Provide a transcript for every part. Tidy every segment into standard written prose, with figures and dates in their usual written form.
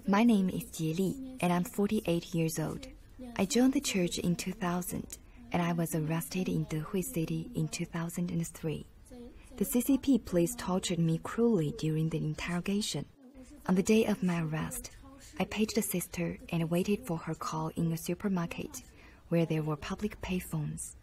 My name is Jieli, and I'm 48 years old. I joined the church in 2000, and I was arrested in Dehui City in 2003. The CCP police tortured me cruelly during the interrogation. On the day of my arrest, I paged a sister and waited for her call in a supermarket where there were public payphones.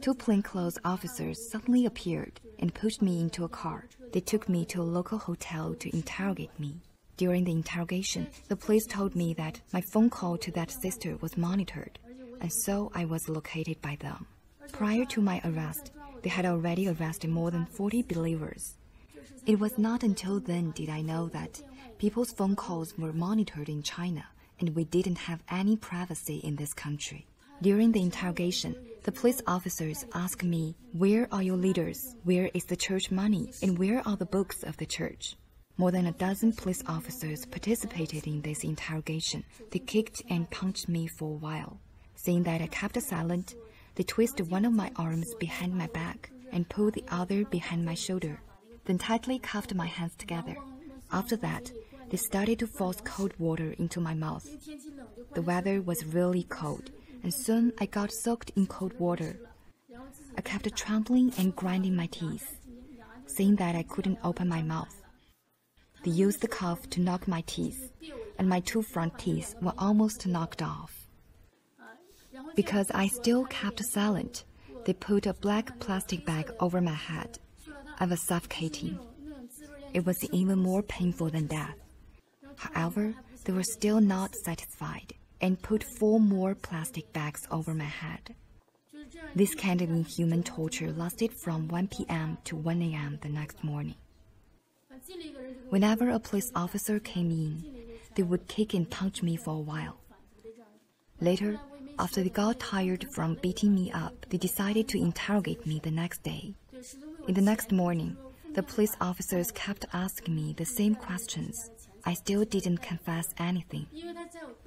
Two plainclothes officers suddenly appeared and pushed me into a car. They took me to a local hotel to interrogate me. During the interrogation, the police told me that my phone call to that sister was monitored, and so I was located by them. Prior to my arrest, they had already arrested more than 40 believers. It was not until then did I know that people's phone calls were monitored in China, and we didn't have any privacy in this country. During the interrogation, the police officers asked me, "Where are your leaders? Where is the church money? And where are the books of the church?" More than a dozen police officers participated in this interrogation. They kicked and punched me for a while. Seeing that I kept silent, they twisted one of my arms behind my back and pulled the other behind my shoulder, then tightly cuffed my hands together. After that, they started to force cold water into my mouth. The weather was really cold, and soon I got soaked in cold water. I kept trembling and grinding my teeth, seeing that I couldn't open my mouth. They used the cuff to knock my teeth, and my two front teeth were almost knocked off. Because I still kept silent, they put a black plastic bag over my head. I was suffocating. It was even more painful than death. However, they were still not satisfied and put 4 more plastic bags over my head. This kind of inhuman torture lasted from 1 p.m. to 1 a.m. the next morning. Whenever a police officer came in, they would kick and punch me for a while. Later, after they got tired from beating me up, they decided to interrogate me the next day. In the next morning, the police officers kept asking me the same questions. I still didn't confess anything.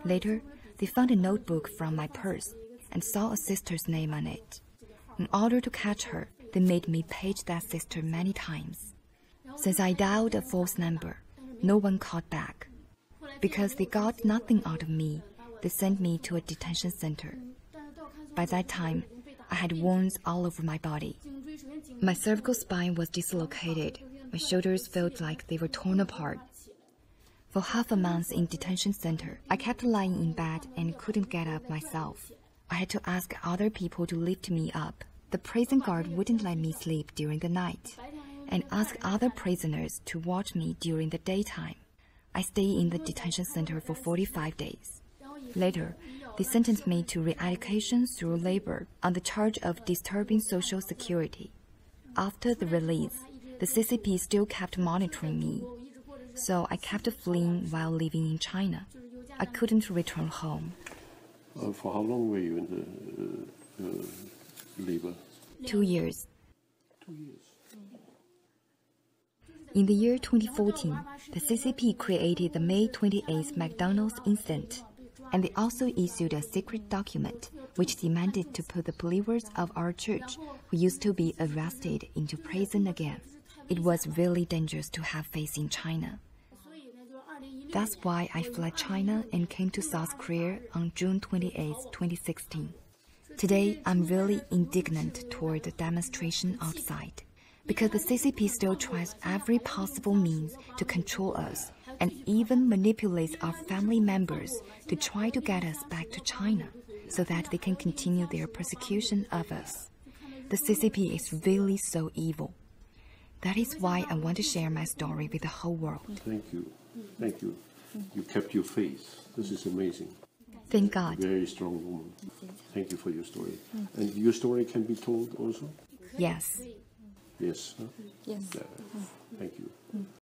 Later, they found a notebook from my purse and saw a sister's name on it. In order to catch her, they made me page that sister many times. Since I dialed a false number, no one called back. Because they got nothing out of me, they sent me to a detention center. By that time, I had wounds all over my body. My cervical spine was dislocated. My shoulders felt like they were torn apart. For half a month in detention center, I kept lying in bed and couldn't get up myself. I had to ask other people to lift me up. The prison guard wouldn't let me sleep during the night, and ask other prisoners to watch me during the daytime. I stayed in the detention center for 45 days. Later, they sentenced me to re-education through labor on the charge of disturbing social security. After the release, the CCP still kept monitoring me, so I kept fleeing while living in China. I couldn't return home. For how long were you in the labor? 2 years. 2 years. In the year 2014, the CCP created the May 28th McDonald's incident, and they also issued a secret document which demanded to put the believers of our church who used to be arrested into prison again. It was really dangerous to have faith in China. That's why I fled China and came to South Korea on June 28, 2016. Today, I'm really indignant toward the demonstration outside, because the CCP still tries every possible means to control us and even manipulates our family members to try to get us back to China so that they can continue their persecution of us. The CCP is really so evil. That is why I want to share my story with the whole world. Thank you. Thank you. You kept your faith. This is amazing. Thank God. Very strong woman. Thank you for your story. And your story can be told also? Yes. Yes. Huh? Yes. Yeah. Thank you.